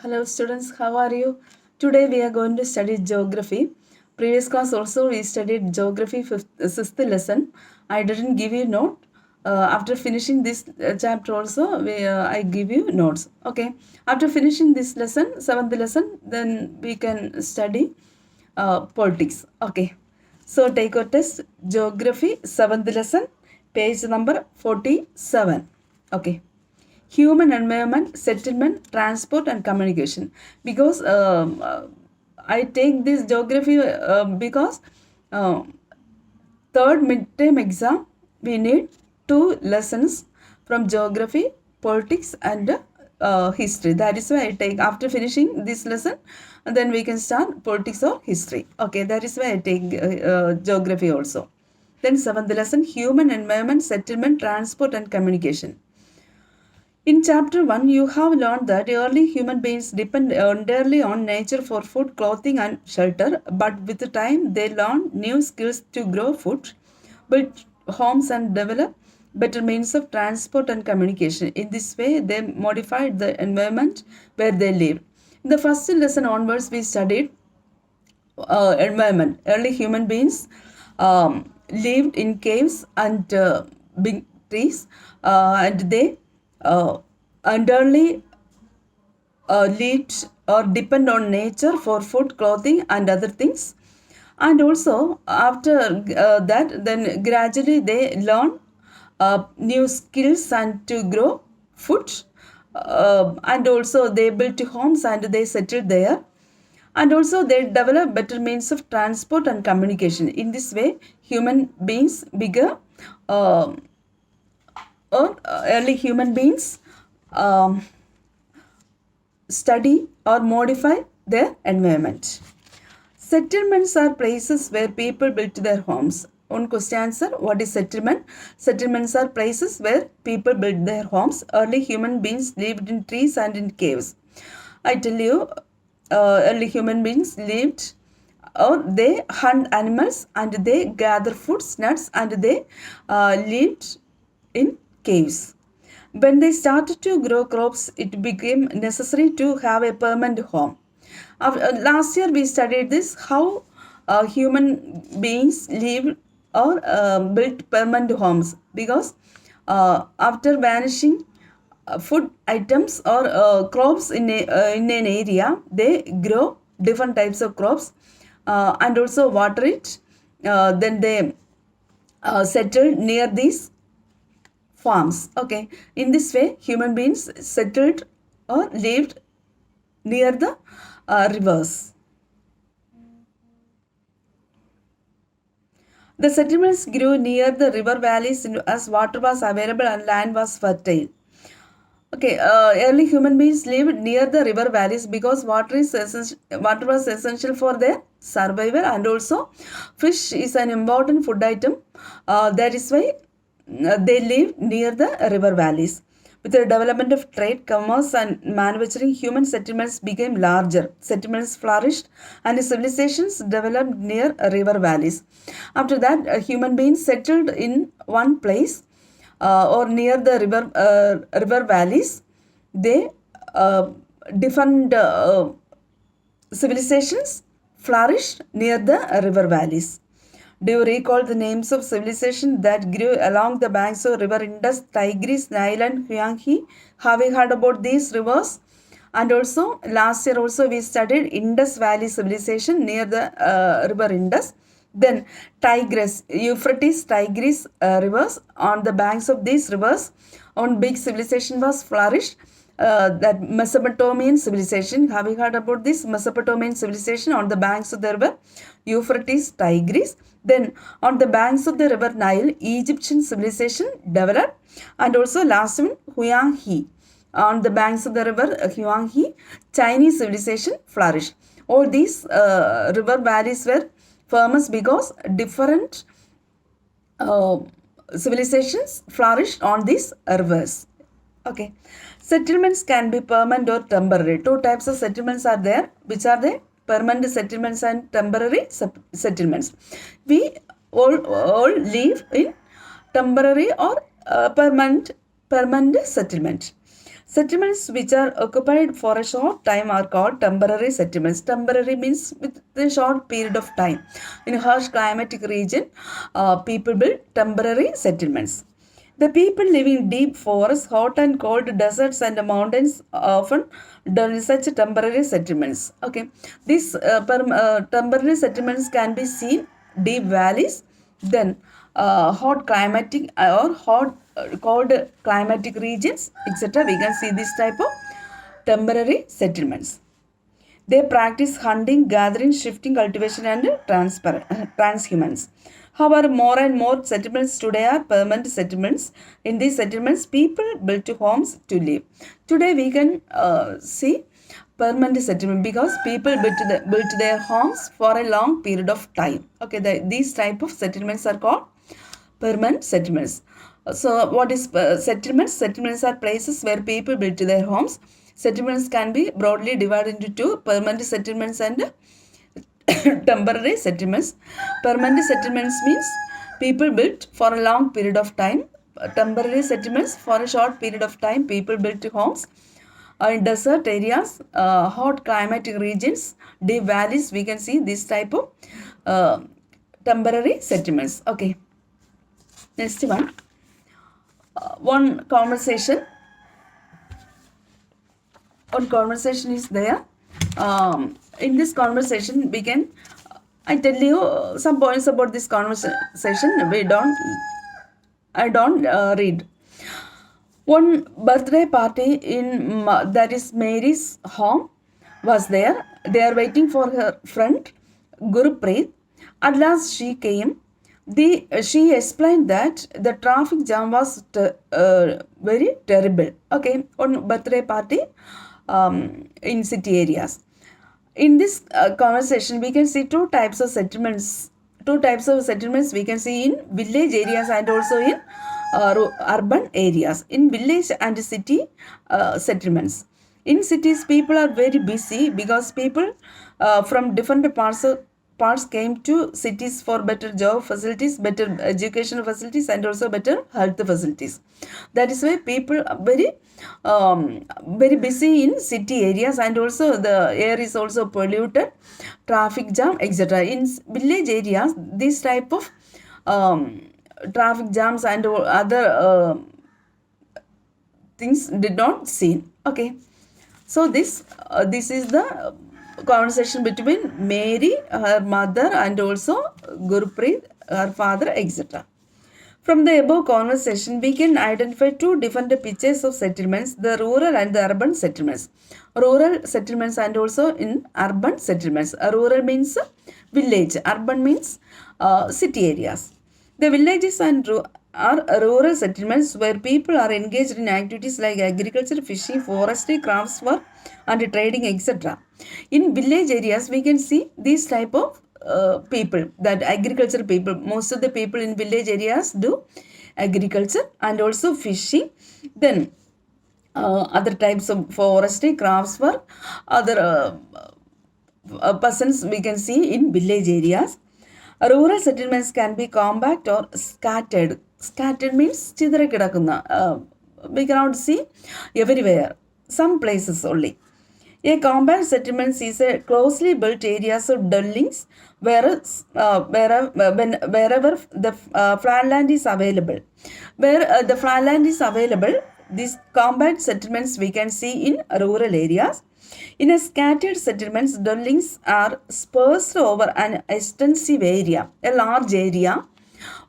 Hello students, how are you? Today we are going to study geography. Previous class also we studied geography 6th lesson. I didn't give you note. After finishing this chapter also, I give you notes. Okay. After finishing this lesson, 7th lesson, then we can study politics. Okay. So take your test, geography 7th lesson, page number 47. Okay. Human environment, settlement, transport, and communication. Because I take this geography because uh, third midterm exam we need 2 lessons from geography, politics, and history. That is why I take after finishing this lesson, then we can start politics or history. Okay, that is why I take geography also. Then 7th lesson, human environment, settlement, transport, and communication. In chapter 1, you have learned that early human beings depend entirely on nature for food, clothing, and shelter, but with time they learn new skills to grow food, build homes, and develop better means of transport and communication. In this way, they modified the environment where they live. In the first lesson onwards, we studied environment. Early human beings lived in caves and big trees, and they entirely lived or depend on nature for food, clothing, and other things. And also after that, then gradually they learn new skills and to grow food, and also they built homes and they settled there, and also they develop better means of transport and communication. In this way, human beings bigger or early human beings um, study or modify their environment. Settlements are places where people built their homes. One question answer, what is settlement? Settlements are places where people built their homes. Early human beings lived in trees and in caves. I tell you, early human beings lived or they hunt animals and they gather fruits, nuts, and they lived in caves. When they started to grow crops, it became necessary to have a permanent home. Last year we studied this, how human beings live or built permanent homes, because after vanishing food items or crops in an area, they grow different types of crops and also water it. Then they settled near these farms. Okay, in this way, human beings settled or lived near the rivers. The settlements grew near the river valleys as water was available and land was fertile. Okay, early human beings lived near the river valleys because water was essential for their survival, and also fish is an important food item. That is why they lived near the river valleys. With the development of trade, commerce, and manufacturing, human settlements became larger. Settlements flourished, and civilizations developed near river valleys. After that, human beings settled in one place or near the river valleys. They different civilizations flourished near the river valleys. Do you recall the names of civilizations that grew along the banks of river Indus, Tigris, Nile, and Huanghe? Have you heard about these rivers? And also last year also we studied Indus Valley civilization near the river Indus. Then Tigris, Euphrates, Tigris rivers. On the banks of these rivers, on big civilization was flourished. That Mesopotamian civilization. Have you heard about this Mesopotamian civilization on the banks of the river Euphrates, Tigris? Then on the banks of the river Nile, Egyptian civilization developed, and also last one, Huanghe. On the banks of the river Huanghe, Chinese civilization flourished. All these river valleys were famous because different civilizations flourished on these rivers. Okay. Settlements can be permanent or temporary. Two types of settlements are there. Which are they? Permanent settlements and temporary settlements. We all live in temporary or permanent settlement. Settlements which are occupied for a short time are called temporary settlements. Temporary means with a short period of time. In harsh climatic region, people build temporary settlements. The people living in deep forests, hot and cold deserts, and mountains often dwell in such temporary settlements. Okay, these temporary settlements can be seen deep valleys, then hot climatic or hot cold climatic regions, etc. We can see this type of temporary settlements. They practice hunting, gathering, shifting, cultivation, and transhumance. However, more and more settlements today are permanent settlements. In these settlements, people built homes to live. Today, we can see permanent settlement because people built their homes for a long period of time. Okay, these type of settlements are called permanent settlements. So, what is settlements? Settlements are places where people build their homes. Settlements can be broadly divided into two: permanent settlements and temporary settlements. Permanent settlements means people built for a long period of time. Temporary settlements, for a short period of time, people built homes. In desert areas, hot climatic regions, deep valleys, we can see this type of temporary settlements. Okay. Next one. One conversation is there. In this conversation, we can, I tell you some points about this conversation. I don't read. One birthday party in that is Mary's home was there. They are waiting for her friend Gurpreet. At last she came. She explained that the traffic jam was very terrible. Okay, on birthday party in city areas. In this conversation, we can see two types of settlements. Two types of settlements we can see in village areas and also in urban areas. In village and city settlements. In cities, people are very busy because people from different parts came to cities for better job facilities, better educational facilities, and also better health facilities. That is why people are very busy in city areas, and also the air is also polluted, traffic jam, etc. In village areas, this type of traffic jams and other things did not seen. Okay, so this is the conversation between Mary, her mother, and also Gurpreet, her father, etc. From the above conversation, we can identify two different pictures of settlements, the rural and the urban settlements. Rural settlements and also in urban settlements. Rural means village, urban means city areas. The villages are rural settlements where people are engaged in activities like agriculture, fishing, forestry, crafts work, and trading, etc. In village areas, we can see these type of people, that agriculture people. Most of the people in village areas do agriculture and also fishing. Then other types of forestry, crafts work, other persons we can see in village areas. Rural settlements can be compact or scattered. Scattered means we cannot see everywhere. Some places only. A compact settlement is a closely built areas of dwellings wherever the flat land is available. Where the flat land is available, these compact settlements we can see in rural areas. In a scattered settlements, dwellings are sparse over an extensive area, a large area.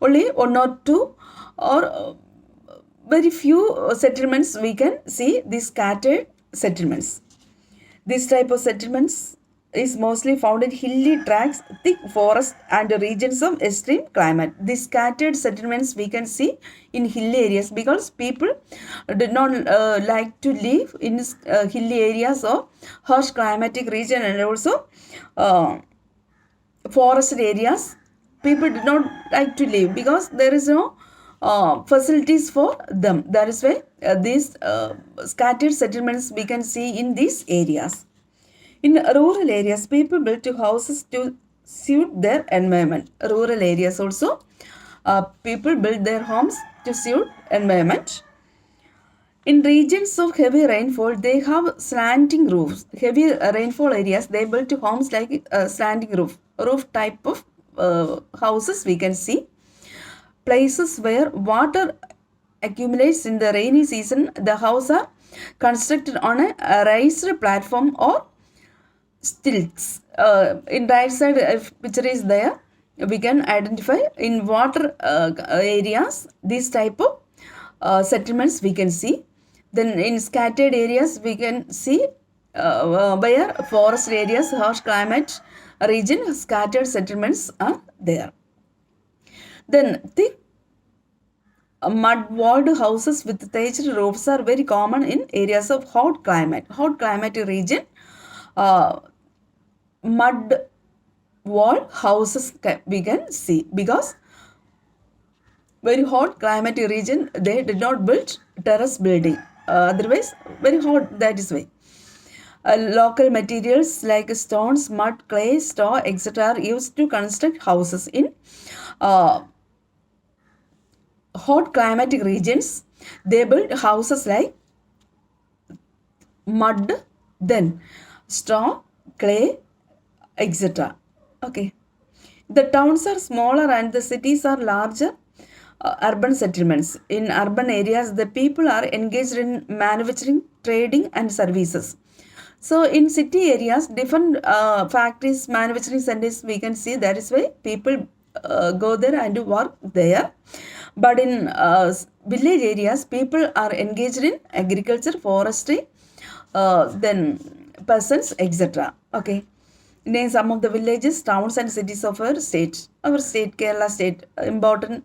Only one or two or very few settlements we can see these scattered settlements. This type of settlements is mostly found in hilly tracts, thick forests, and regions of extreme climate. These scattered settlements we can see in hilly areas because people do not like to live in hilly areas or harsh climatic region, and also forest areas. People do not like to live because there is no facilities for them. That is why these scattered settlements we can see in these areas. In rural areas, people built houses to suit their environment. Rural areas also, people build their homes to suit environment. In regions of heavy rainfall, they have slanting roofs. Heavy rainfall areas, they built homes like slanting roof type of houses we can see. Places where water accumulates in the rainy season, the houses are constructed on a raised platform or stilts. In right side picture is there, we can identify in water areas these type of settlements we can see. Then in scattered areas we can see where forest areas, harsh climate region, scattered settlements are there. Then thick mud walled houses with thatched roofs are very common in areas of hot climate region. Mud wall houses we can see, because very hot climate region they did not build terrace building, otherwise very hot, that is why. Local materials like stones, mud, clay, straw, etc. are used to construct houses in uh, hot climatic regions. They build houses like mud, then straw, clay, etc. Okay. The towns are smaller and the cities are larger urban settlements. In urban areas, the people are engaged in manufacturing, trading, and services. So, in city areas, different factories, manufacturing centers, we can see. That is why people go there and work there. But in village areas, people are engaged in agriculture, forestry, then peasants, etc. Okay. Name some of the villages, towns, and cities of our state. Our state, Kerala state, important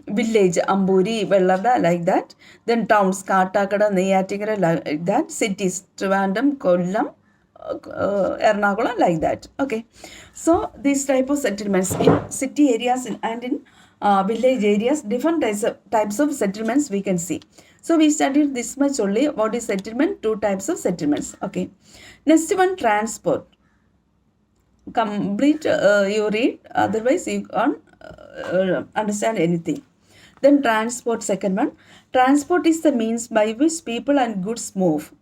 village, Amburi, Vellada, like that. Then towns, Kattakada, Neyatikara, like that. Cities, Trivandrum, Kollam, Ernakulam, like that. Okay. So, these type of settlements in city areas and in village areas, different types of settlements we can see. So, we studied this much only. What is settlement? Two types of settlements. Okay. Next one, transport. Complete you read, otherwise you can't understand anything. Then transport, second one. Transport is the means by which people and goods move.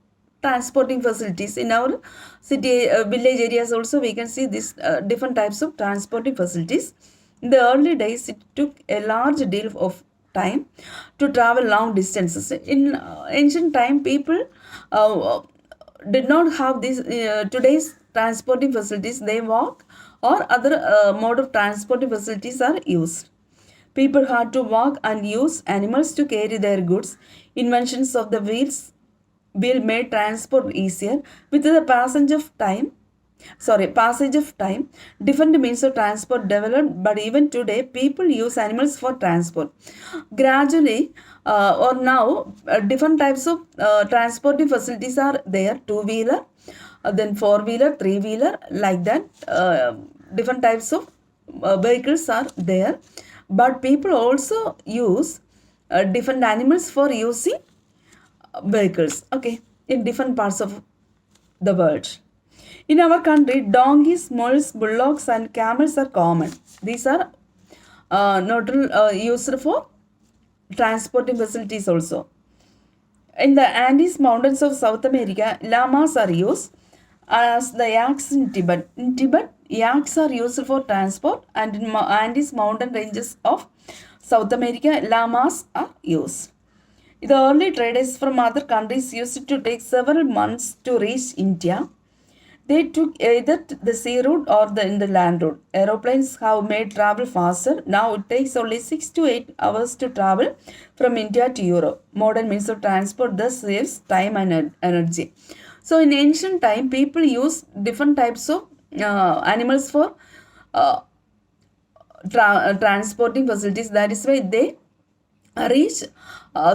Transporting facilities in our city, village areas also we can see this different types of transporting facilities. In the early days, it took a large deal of time to travel long distances. In ancient time, people did not have this today's transporting facilities. They walk or other mode of transporting facilities are used. People had to walk and use animals to carry their goods. Inventions of the wheel made transport easier. With the passage of time, different means of transport developed, but even today, people use animals for transport. Gradually, or now, different types of transporting facilities are there. Two-wheeler, then four-wheeler, three-wheeler, like that. Different types of vehicles are there. But people also use different animals for using vehicles, okay, in different parts of the world. In our country, donkeys, mules, bullocks, and camels are common. These are not used for transporting facilities also. In the Andes Mountains of South America, llamas are used as the yaks in Tibet. In Tibet, yaks are used for transport, and in Andes mountain ranges of South America, llamas are used. The early traders from other countries used to take several months to reach India. They took either the sea route or in the land route. Aeroplanes have made travel faster. Now it takes only 6 to 8 hours to travel from India to Europe. Modern means of transport thus saves time and energy. So in ancient time, people used different types of animals for transporting facilities. That is why they reach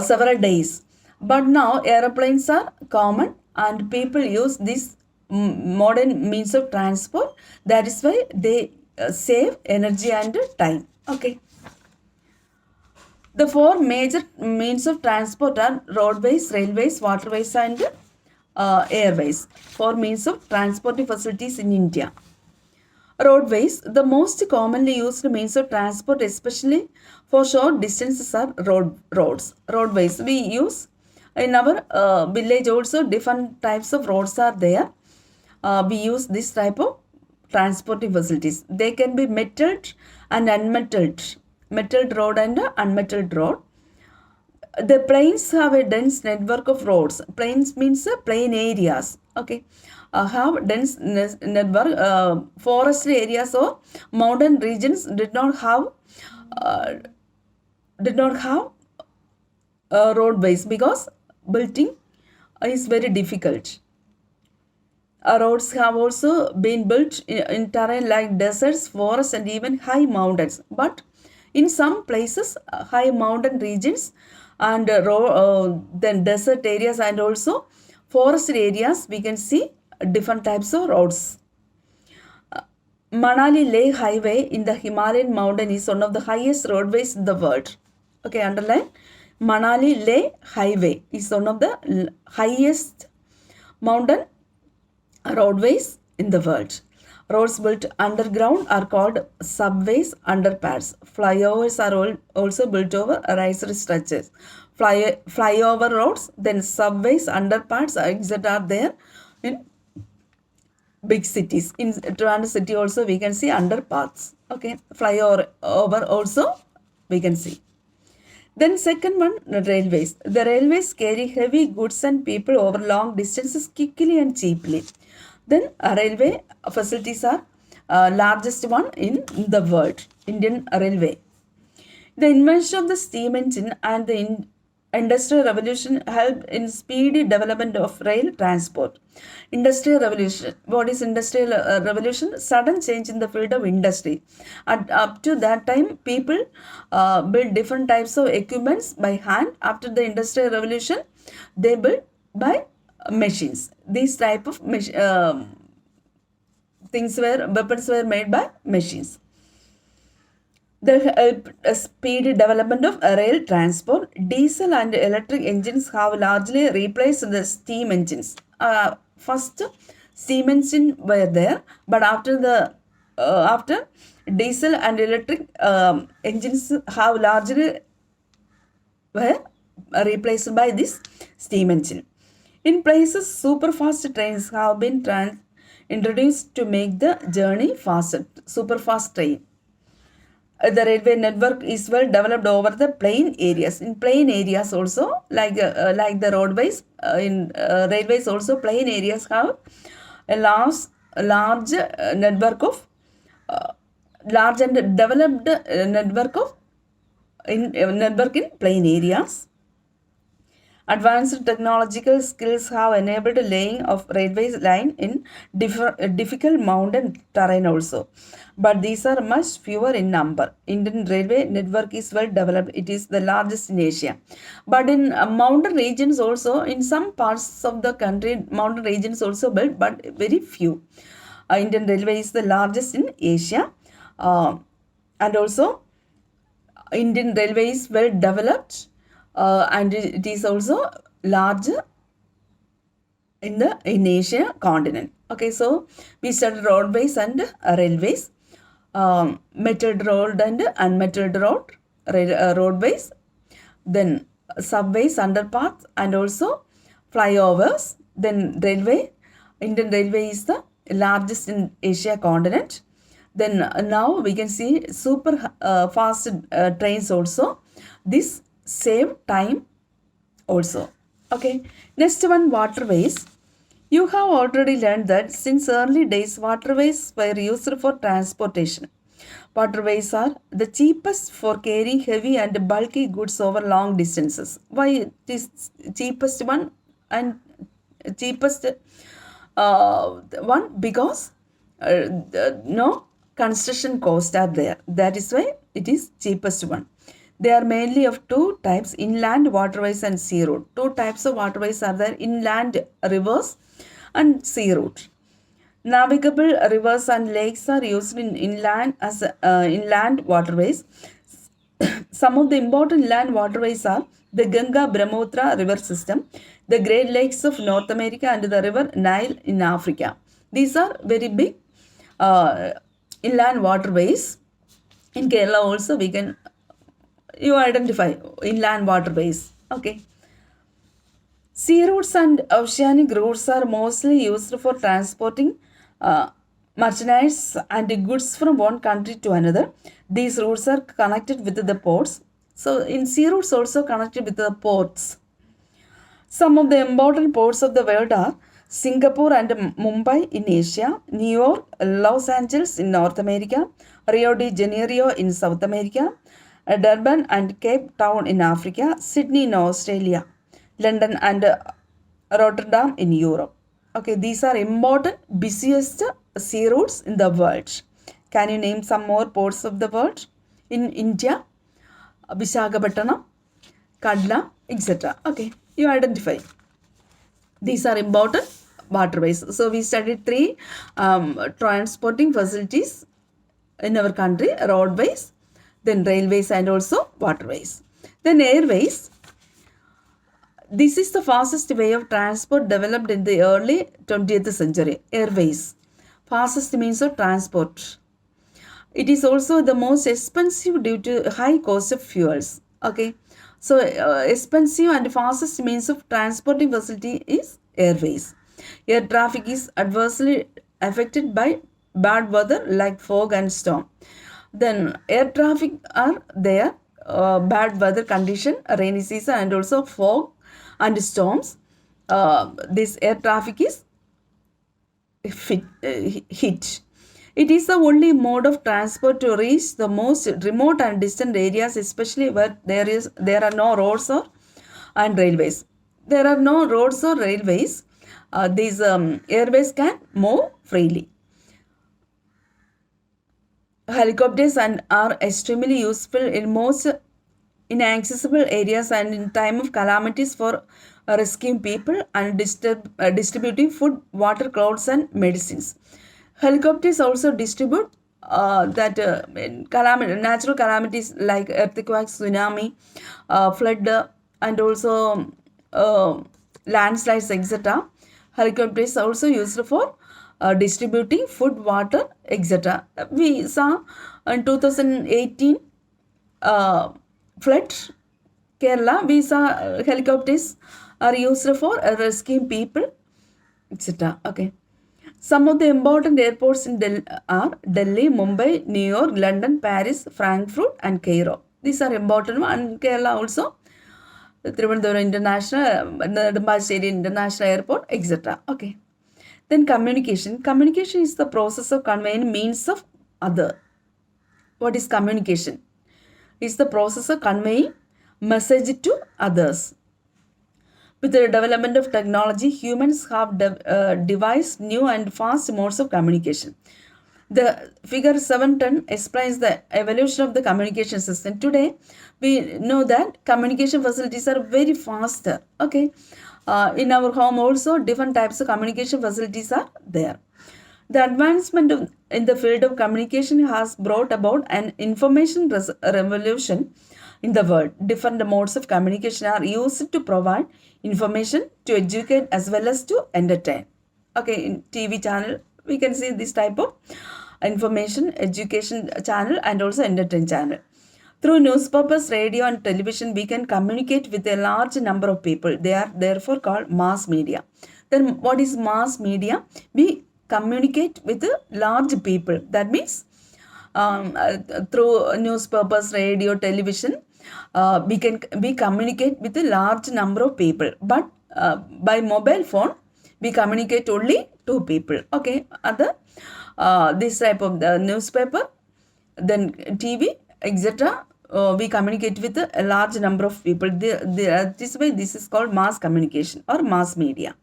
several days. But now aeroplanes are common and people use this modern means of transport. That is why they save energy and time. Okay. The four major means of transport are roadways, railways, waterways, and airways. Four means of transporting facilities in India. Roadways, the most commonly used means of transport, especially for short distances, are roads. Roadways, we use In our village also different types of roads are there. We use this type of transporting facilities. They can be metalled and unmetalled, metalled road and unmetalled road. The plains have a dense network of roads. Plains means plain areas. Okay, have dense network. Forest areas or mountain regions uh, did not have roadways because building is very difficult. Roads have also been built in terrain like deserts, forests, and even high mountains. But in some places, high mountain regions and then desert areas and also forest areas, we can see different types of roads. Manali Leh Highway in the Himalayan mountain is one of the highest roadways in the world. Okay, underline. Manali Leh Highway is one of the highest mountain roadways in the world. Roads built underground are called subways, underpass. Flyovers are also built over raised stretches. Flyover roads, then subways, underpass, etc. are there in big cities. In Toronto city also we can see underpaths. Okay, flyover also we can see. Then second one, railways. The railways carry heavy goods and people over long distances quickly and cheaply. Then railway facilities are largest one in the world, Indian Railway. The invention of the steam engine and the Industrial Revolution helped in speedy development of rail transport. Industrial Revolution. What is Industrial Revolution? Sudden change in the field of industry. Up to that time, people built different types of equipments by hand. After the Industrial Revolution, they built by machines. These type of weapons were made by machines. The speedy development of rail transport, diesel and electric engines have largely replaced the steam engines. First, steam engine were there, but after diesel and electric engines have largely were replaced by this steam engine. In places, superfast trains have been introduced to make the journey faster. Superfast train. The railway network is well developed over the plain areas. In plain areas also, like the roadways, in railways also, plain areas have a large network of large and developed network in plain areas. Advanced technological skills have enabled laying of railway line in difficult mountain terrain also. But these are much fewer in number. Indian railway network is well developed. It is the largest in Asia. But in mountain regions also, in some parts of the country, mountain regions also built, but very few. Indian railway is the largest in Asia. And also, Indian railway is well developed and it is also large in Asia continent. Okay, so we studied roadways and railways, metalled road and unmetalled roadways, then subways, underpaths, and also flyovers. Then railway. Indian railway is the largest in Asia continent. Then now we can see super fast trains also. This save time also. Okay, next one, waterways. You have already learned that since early days waterways were used for transportation. Waterways are the cheapest for carrying heavy and bulky goods over long distances. Why it is cheapest one and cheapest one? Because no construction costs are there. That is why it is cheapest one. They are mainly of two types, inland waterways and sea route. Two types of waterways are there, inland rivers and sea route. Navigable rivers and lakes are used in inland as inland waterways. Some of the important inland waterways are the Ganga Brahmaputra river system, the Great Lakes of North America, and the river Nile in Africa. These are very big inland waterways. In Kerala also we can you identify inland waterways. Okay. Sea routes and oceanic routes are mostly used for transporting uh, merchandise and goods from one country to another. These routes are connected with the ports. So in sea routes also connected with the ports. Some of the important ports of the world are Singapore and Mumbai in Asia, New York, Los Angeles in North America, Rio de Janeiro in South America, Durban and Cape Town in Africa, Sydney in Australia, London and Rotterdam in Europe. Okay, these are important, busiest sea routes in the world. Can you name some more ports of the world? In India, Visakhapatnam, Kadla, etc. Okay, you identify. These are important waterways. So we studied three transporting facilities in our country: roadways, then railways, and also waterways. Then airways. This is the fastest way of transport developed in the early 20th century. Airways. Fastest means of transport. It is also the most expensive due to high cost of fuels. Okay, so expensive and fastest means of transporting facility is airways. Air traffic is adversely affected by bad weather like fog and storm. Then air traffic are there, bad weather condition, rainy season, and also fog and storms. This air traffic is hit. It is the only mode of transport to reach the most remote and distant areas, especially where there are no roads or and railways. There are no roads or railways. These airways can move freely. Helicopters are extremely useful in most inaccessible areas and in time of calamities for rescuing people and distributing food, water, clothes, and medicines. Helicopters also distribute natural calamities like earthquakes, tsunami, flood, and also landslides, etc. Helicopters are also used for distributing food, water, etc. We saw in 2018 flood Kerala, we saw helicopters are used for rescuing people, etc. Okay. Some of the important airports in Delhi are Delhi, Mumbai, New York, London, Paris, Frankfurt, and Cairo. These are important ones. And Kerala also, Trivandrum International, Nedumbalassery International Airport, etc. Okay. Then communication. Communication is the process of conveying means of other. What is communication? It's the process of conveying message to others. With the development of technology, humans have devised new and fast modes of communication. The figure 710 explains the evolution of the communication system. Today, we know that communication facilities are very faster. Okay, in our home also, different types of communication facilities are there. The advancement in the field of communication has brought about an information revolution in the world. Different modes of communication are used to provide information, to educate, as well as to entertain. Okay, in TV channel, we can see this type of information, education channel, and also entertain channel. Through newspapers, radio, and television, we can communicate with a large number of people. They are therefore called mass media. Then what is mass media? We communicate with large people. That means through newspapers, radio, television, we communicate with a large number of people. But by mobile phone, we communicate only two people. Okay, other this type of the newspaper, then TV, etc. We communicate with a large number of people. This way, this is called mass communication or mass media.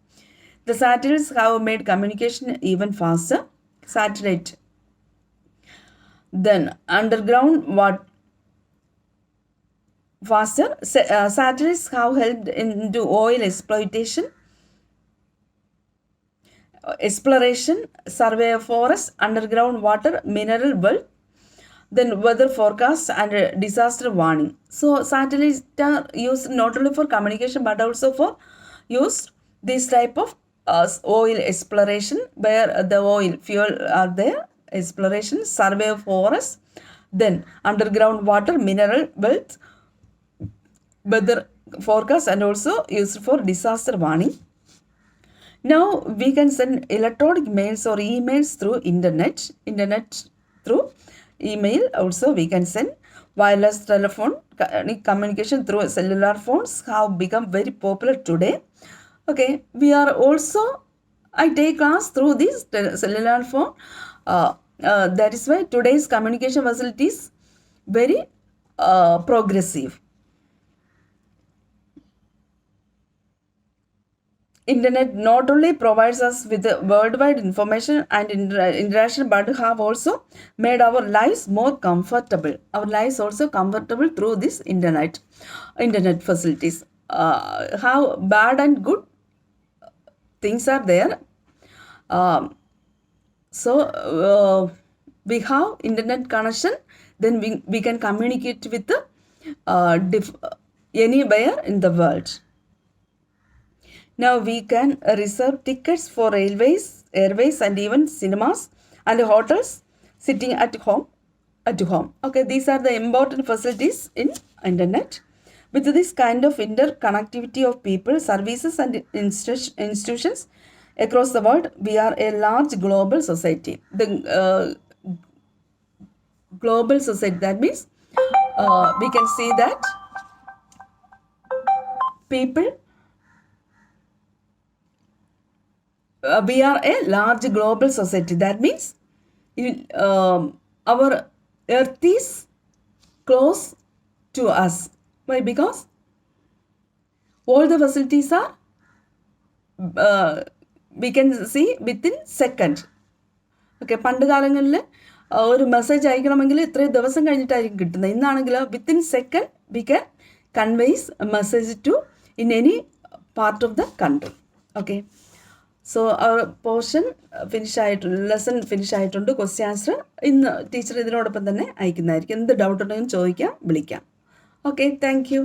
The satellites have made communication even faster. Satellite. Then underground what faster. Satellites have helped into oil exploration, survey of forests, underground water, mineral wealth, then weather forecast and disaster warning. So satellites are used not only for communication but also for use this type of oil exploration, where the oil fuel are there, exploration, survey of forests, then underground water, mineral wealth, weather forecast and also used for disaster warning. Now we can send electronic mails or emails through internet through email. Also we can send wireless telephone communication through cellular phones have become very popular today. Okay, we are also, I take class through this cellular phone. That is why today's communication facilities very progressive. Internet not only provides us with the worldwide information and interaction, but have also made our lives more comfortable. Our lives also comfortable through this internet facilities. How bad and good things are there. So we have internet connection, then we can communicate with the anywhere in the world. Now we can reserve tickets for railways, airways, and even cinemas and hotels sitting at home. Okay, these are the important facilities in internet. With this kind of interconnectivity of people, services, and institutions across the world, we are a large global society. The global society, that means we can see that people, we are a large global society. That means our earth is close to us. Why? Because all the facilities are we can see within second. Okay, പണ്ട് കാലങ്ങളിൽ ഒരു message അയക്കണമെങ്കിൽ ഇത്രയും ദിവസം കഴിഞ്ഞിട്ടായിരിക്കും കിട്ടുന്നത്. ഇന്നാണെങ്കിൽ within second we can conveys message to in any part of the country. Okay, so our portion finish ആയിട്ടുണ്ട്, lesson finish ആയിട്ടുണ്ട്. ക്വസ്റ്റ്യൻ ആൻസർ ഇന്ന് ടീച്ചർ ഇതിനോടൊപ്പം തന്നെ അയക്കുന്നതായിരിക്കും. എന്ത് ഡൗട്ട് ഉണ്ടെങ്കിലും ചോദിക്കാം, വിളിക്കാം. Okay, thank U.